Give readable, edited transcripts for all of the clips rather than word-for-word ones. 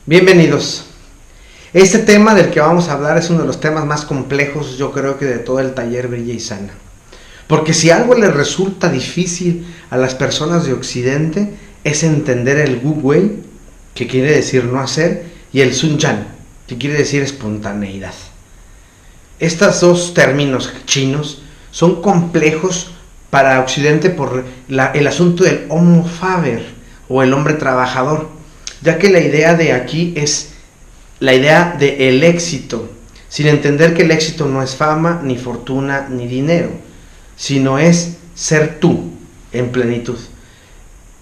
Bienvenidos. Este tema del que vamos a hablar es uno de los temas más complejos, yo creo que de todo el taller Brilla y Sana. Porque si algo le resulta difícil a las personas de Occidente es entender el Wu Wei, que quiere decir no hacer, y el Sun Yan, que quiere decir espontaneidad. Estos dos términos chinos son complejos para Occidente por el asunto del Homo Faber o el hombre trabajador, ya que la idea de aquí es la idea del éxito, sin entender que el éxito no es fama, ni fortuna, ni dinero, sino es ser tú en plenitud,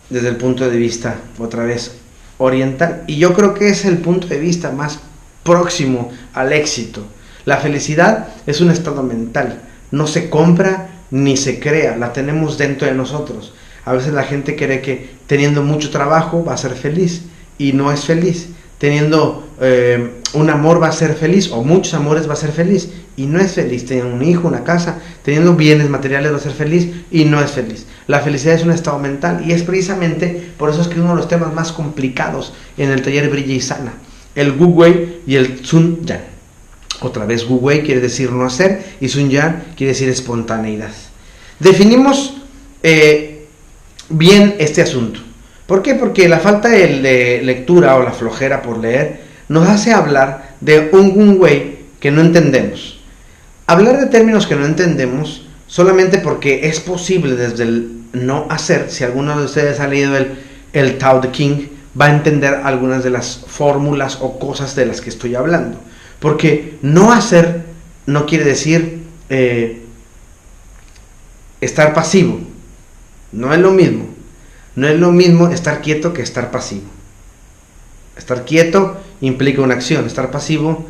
desde el punto de vista, otra vez, oriental. Y yo creo que es el punto de vista más próximo al éxito. La felicidad es un estado mental, no se compra ni se crea, la tenemos dentro de nosotros. A veces la gente cree que teniendo mucho trabajo va a ser feliz, y no es feliz. Teniendo un amor va a ser feliz, o muchos amores va a ser feliz, y no es feliz. Teniendo un hijo, una casa, teniendo bienes materiales va a ser feliz, y no es feliz. La felicidad es un estado mental, y es precisamente por eso es que uno de los temas más complicados en el taller Brilla y Sana, el Wu Wei y el Sun Yan. Otra vez, Wu Wei quiere decir no hacer, y Sun Yan quiere decir espontaneidad. Definimos bien este asunto. ¿Por qué? Porque la falta de lectura o la flojera por leer nos hace hablar de un Wu Wei que no entendemos. Hablar de términos que no entendemos solamente porque es posible desde el no hacer. Si alguno de ustedes ha leído el Tao Te Ching, va a entender algunas de las fórmulas o cosas de las que estoy hablando. Porque no hacer no quiere decir estar pasivo. No es lo mismo. No es lo mismo estar quieto que estar pasivo. Estar quieto implica una acción, estar pasivo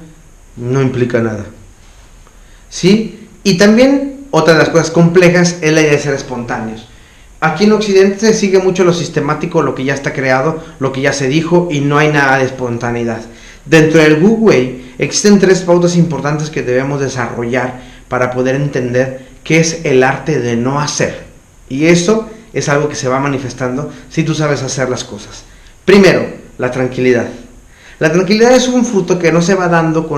no implica nada. ¿Sí? Y también otra de las cosas complejas es la idea de ser espontáneos. Aquí en Occidente se sigue mucho lo sistemático, lo que ya está creado, lo que ya se dijo, y no hay nada de espontaneidad. Dentro del Wu Wei existen 3 pautas importantes que debemos desarrollar para poder entender qué es el arte de no hacer. Y eso es algo que se va manifestando si tú sabes hacer las cosas. Primero, la tranquilidad. La tranquilidad es un fruto que no se va dando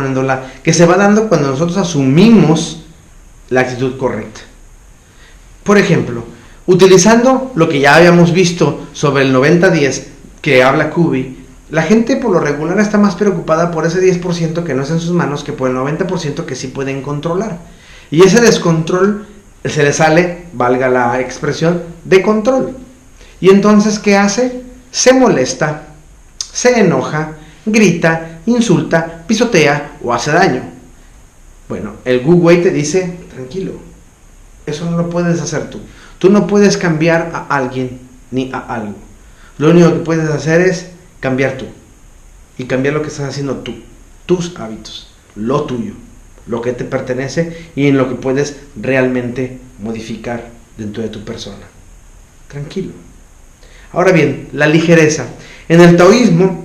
que se va dando cuando nosotros asumimos la actitud correcta. Por ejemplo, utilizando lo que ya habíamos visto sobre el 90-10 que habla Covey, la gente por lo regular está más preocupada por ese 10% que no es en sus manos que por el 90% que sí pueden controlar. Y ese descontrol se le sale, valga la expresión, de control. Y entonces, ¿qué hace? Se molesta, se enoja, grita, insulta, pisotea o hace daño. Bueno, el Wu Wei te dice, tranquilo, eso no lo puedes hacer tú. Tú no puedes cambiar a alguien ni a algo. Lo único que puedes hacer es cambiar tú. Y cambiar lo que estás haciendo tú, tus hábitos, lo tuyo, lo que te pertenece y en lo que puedes realmente modificar dentro de tu persona. Tranquilo. Ahora bien, la ligereza. En el taoísmo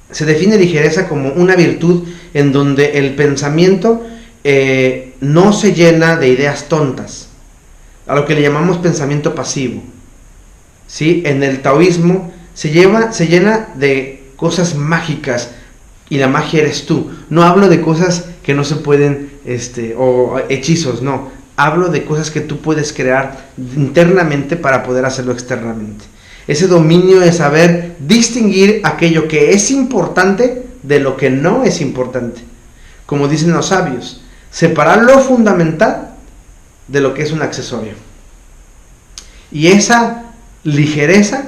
se define ligereza como una virtud en donde el pensamiento no se llena de ideas tontas, a lo que le llamamos pensamiento pasivo. ¿Sí? En el taoísmo se llena de cosas mágicas, y la magia eres tú. No hablo de cosas que no se pueden, o hechizos, no. Hablo de cosas que tú puedes crear internamente para poder hacerlo externamente. Ese dominio de saber distinguir aquello que es importante de lo que no es importante. Como dicen los sabios, separar lo fundamental de lo que es un accesorio. Y esa ligereza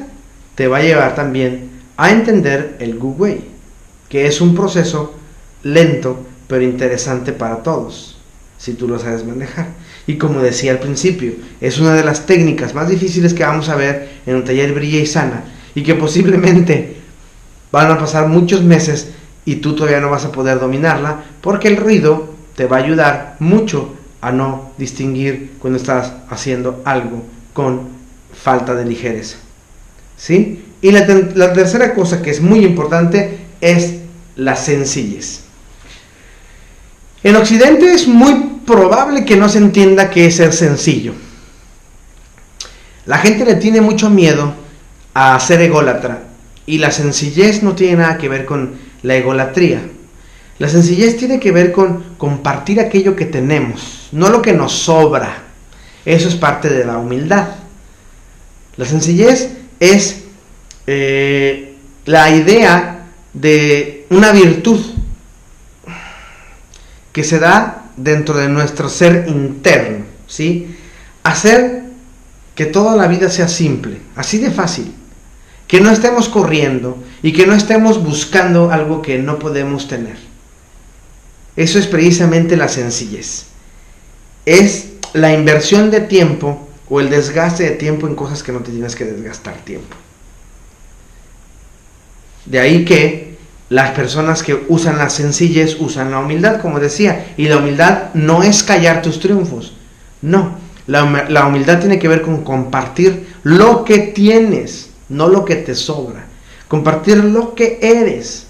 te va a llevar también a entender el Wu Wei, que es un proceso lento pero interesante para todos, si tú lo sabes manejar. Y como decía al principio, es una de las técnicas más difíciles que vamos a ver en un taller Brilla y Sana, y que posiblemente van a pasar muchos meses y tú todavía no vas a poder dominarla, porque el ruido te va a ayudar mucho a no distinguir cuando estás haciendo algo con falta de ligereza. ¿Sí? Y la tercera cosa que es muy importante es la sencillez. En Occidente es muy probable que no se entienda qué es ser sencillo. La gente le tiene mucho miedo a ser ególatra Y la sencillez no tiene nada que ver con la egolatría. La sencillez tiene que ver con compartir aquello que tenemos, no lo que nos sobra. Eso es parte de la humildad. La sencillez es la idea de una virtud que se da dentro de nuestro ser interno, ¿sí? Hacer que toda la vida sea simple, así de fácil. Que no estemos corriendo y que no estemos buscando algo que no podemos tener. Eso es precisamente la sencillez. Es la inversión de tiempo o el desgaste de tiempo en cosas que no te tienes que desgastar tiempo. De ahí que las personas que usan la sencillez usan la humildad, como decía, y la humildad no es callar tus triunfos, no, la humildad tiene que ver con compartir lo que tienes, no lo que te sobra, compartir lo que eres,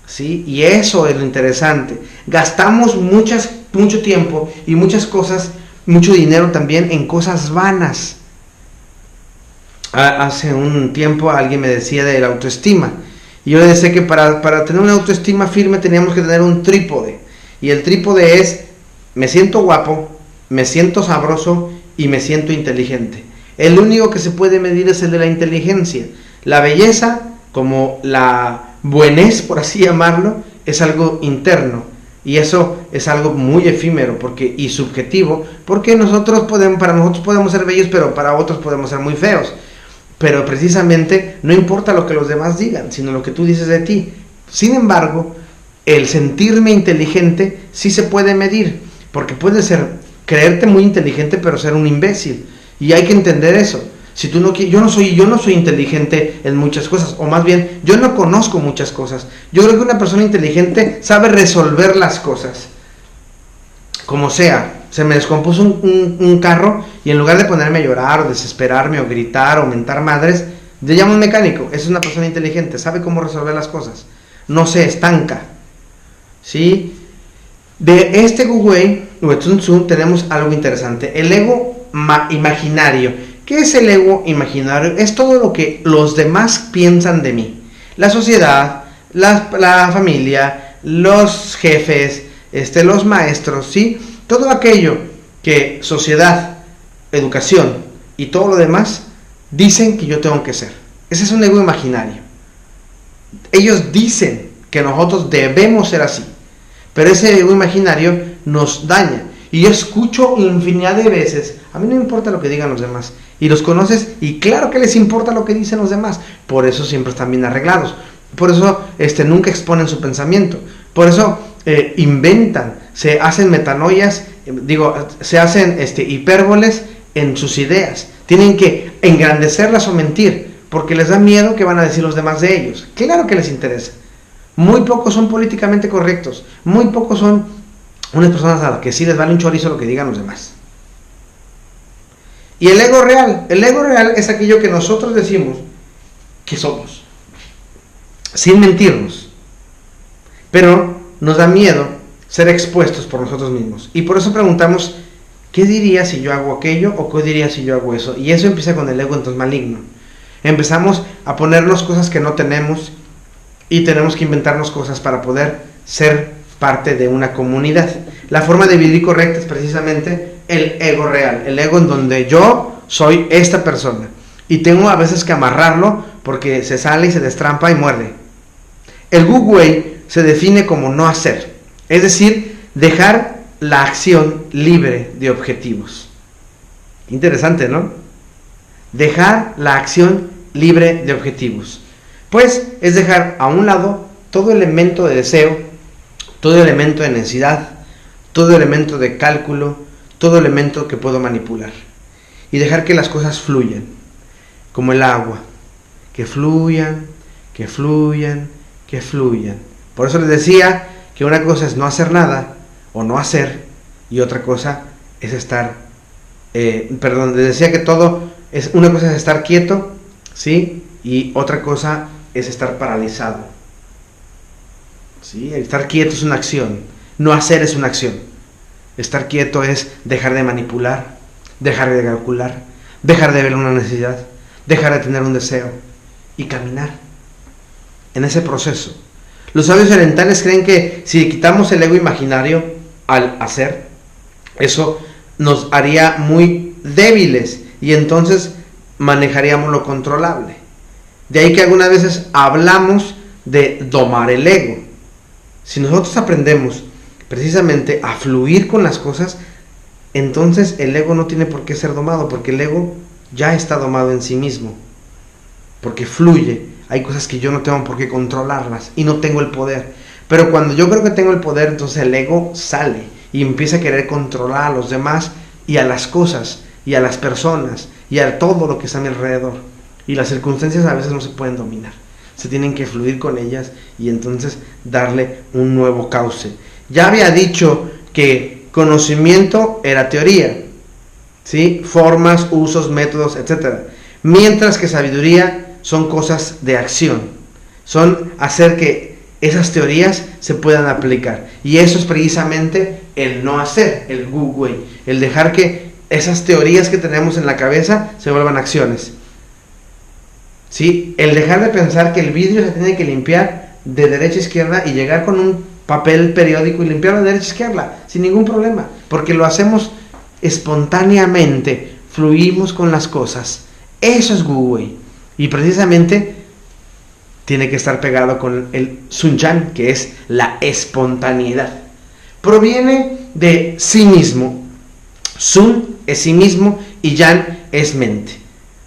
¿sí? Y eso es lo interesante. Gastamos mucho tiempo y muchas cosas, mucho dinero también en cosas vanas. Hace un tiempo alguien me decía de la autoestima. Y yo le decía que para tener una autoestima firme teníamos que tener un trípode. Y el trípode es: me siento guapo, me siento sabroso y me siento inteligente. El único que se puede medir es el de la inteligencia. La belleza, como la buenez, por así llamarlo, es algo interno. Y eso es algo muy efímero y subjetivo, porque para nosotros podemos ser bellos, pero para otros podemos ser muy feos. Pero precisamente no importa lo que los demás digan, sino lo que tú dices de ti. Sin embargo, el sentirme inteligente sí se puede medir, porque puedes creerte muy inteligente pero ser un imbécil, y hay que entender eso. Si tú no quieres, yo no soy inteligente en muchas cosas, o más bien, yo no conozco muchas cosas. Yo creo que una persona inteligente sabe resolver las cosas, como sea. Se me descompuso un carro y en lugar de ponerme a llorar o desesperarme o gritar o mentar madres, le llamo a un mecánico. Esa es una persona inteligente, sabe cómo resolver las cosas, no se estanca, ¿sí? De este Gu Wei o Sun Tzu tenemos algo interesante: el ego imaginario. ¿Qué es el ego imaginario? Es todo lo que los demás piensan de mí. La sociedad, la familia, los jefes, los maestros, ¿sí? Todo aquello que sociedad, educación y todo lo demás dicen que yo tengo que ser. Ese es un ego imaginario. Ellos dicen que nosotros debemos ser así, pero ese ego imaginario nos daña. Y yo escucho infinidad de veces: a mí no me importa lo que digan los demás. Y los conoces y claro que les importa lo que dicen los demás. Por eso siempre están bien arreglados. Por eso nunca exponen su pensamiento. Por eso inventan, se hacen metanoias, se hacen hipérboles en sus ideas. Tienen que engrandecerlas o mentir, porque les da miedo que van a decir los demás de ellos. Claro que les interesa. Muy pocos son políticamente correctos. Muy pocos son unas personas a las que sí les vale un chorizo lo que digan los demás. Y el ego real es aquello que nosotros decimos que somos, sin mentirnos, pero nos da miedo ser expuestos por nosotros mismos. Y por eso preguntamos: ¿qué diría si yo hago aquello? ¿O qué diría si yo hago eso? Y eso empieza con el ego entonces maligno. Empezamos a ponernos cosas que no tenemos y tenemos que inventarnos cosas para poder ser parte de una comunidad. La forma de vivir correcta es precisamente el ego real, el ego en donde yo soy esta persona y tengo a veces que amarrarlo porque se sale y se destrampa y muerde. El Gu Wei se define como no hacer, es decir, dejar la acción libre de objetivos. Interesante, ¿no? Dejar la acción libre de objetivos. Pues es dejar a un lado todo elemento de deseo, todo elemento de necesidad, todo elemento de cálculo, todo elemento que puedo manipular. Y dejar que las cosas fluyan, como el agua, que fluyan, que fluyan, que fluyan. Por eso les decía que una cosa es no hacer nada o no hacer, y otra cosa es les decía que una cosa es estar quieto, ¿sí? Y otra cosa es estar paralizado, ¿sí? Estar quieto es una acción, no hacer es una acción. Estar quieto es dejar de manipular, dejar de calcular, dejar de ver una necesidad, dejar de tener un deseo y caminar. en ese proceso. Los sabios orientales creen que si quitamos el ego imaginario al hacer, eso nos haría muy débiles y entonces manejaríamos lo controlable. De ahí que algunas veces hablamos de domar el ego. Si nosotros aprendemos precisamente a fluir con las cosas, entonces el ego no tiene por qué ser domado, porque el ego ya está domado en sí mismo, porque fluye. Hay cosas que yo no tengo por qué controlarlas y no tengo el poder, pero cuando yo creo que tengo el poder, entonces el ego sale y empieza a querer controlar a los demás y a las cosas y a las personas y a todo lo que está a mi alrededor, y las circunstancias a veces no se pueden dominar, se tienen que fluir con ellas y entonces darle un nuevo cauce. Ya había dicho que conocimiento era teoría, ¿sí? Formas, usos, métodos, etc. Mientras que sabiduría son cosas de acción, son hacer que esas teorías se puedan aplicar. Y eso es precisamente el no hacer, el wu wei, el dejar que esas teorías que tenemos en la cabeza se vuelvan acciones, ¿sí? El dejar de pensar que el vidrio se tiene que limpiar de derecha a izquierda y llegar con un papel periódico y limpiarlo de derecha a izquierda sin ningún problema, porque lo hacemos espontáneamente, fluimos con las cosas. Eso es wu wei, y precisamente tiene que estar pegado con el Sun Yan, que es la espontaneidad. Proviene de sí mismo. Sun es sí mismo y Yan es mente,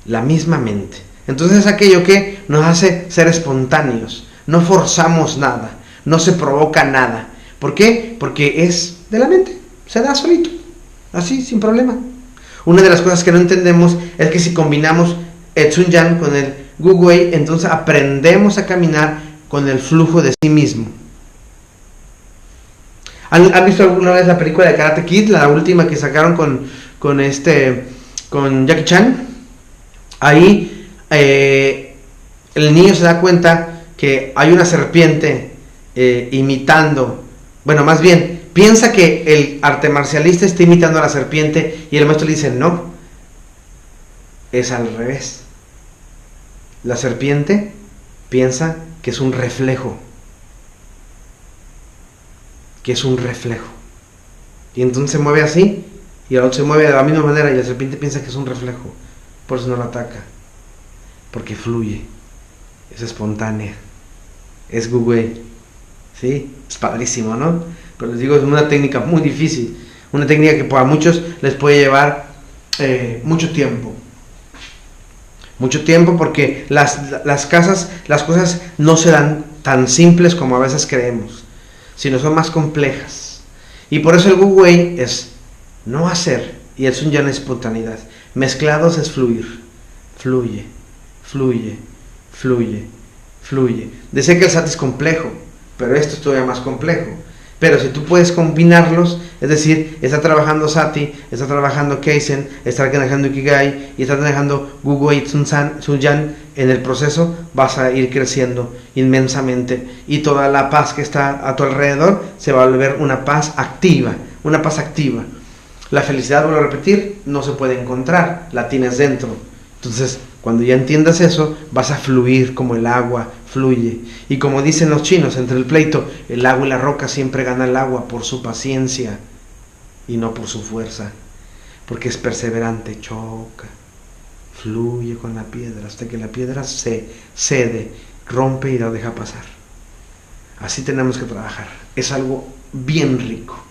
la misma mente. Entonces es aquello que nos hace ser espontáneos, no forzamos nada, no se provoca nada. ¿Por qué? Porque es de la mente, se da solito, así, sin problema. Una de las cosas que no entendemos es que si combinamos el Sun Yan con el wu wei, entonces aprendemos a caminar con el flujo de sí mismo. ¿Han visto alguna vez la película de Karate Kid, la última que sacaron con Jackie Chan? Ahí el niño se da cuenta que hay una serpiente imitando, bueno, más bien piensa que el arte marcialista está imitando a la serpiente y el maestro le dice no, es al revés. La serpiente piensa que es un reflejo, y entonces se mueve así y el otro se mueve de la misma manera y la serpiente piensa que es un reflejo, por eso no lo ataca, porque fluye, es espontánea, es wu wei, ¿sí? Es padrísimo, ¿no? Pero les digo, es una técnica muy difícil, una técnica que para muchos les puede llevar mucho tiempo, porque las cosas no se dan tan simples como a veces creemos, sino son más complejas. Y por eso el wu wei es no hacer y el Sun Yan es espontaneidad. Mezclados es fluir, fluye, fluye, fluye, fluye. Decía que el sati es complejo, pero esto es todavía más complejo. Pero si tú puedes combinarlos, es decir, está trabajando Sati, está trabajando Kaizen, está trabajando Ikigai y está trabajando wu wei y Sun Yan, en el proceso vas a ir creciendo inmensamente y toda la paz que está a tu alrededor se va a volver una paz activa, una paz activa. La felicidad, vuelvo a repetir, no se puede encontrar, la tienes dentro. Entonces, cuando ya entiendas eso, vas a fluir como el agua fluye. Y como dicen los chinos, entre el pleito, el agua y la roca siempre gana el agua por su paciencia y no por su fuerza, porque es perseverante, choca, fluye con la piedra hasta que la piedra se cede, rompe y la deja pasar. Así tenemos que trabajar. Es algo bien rico.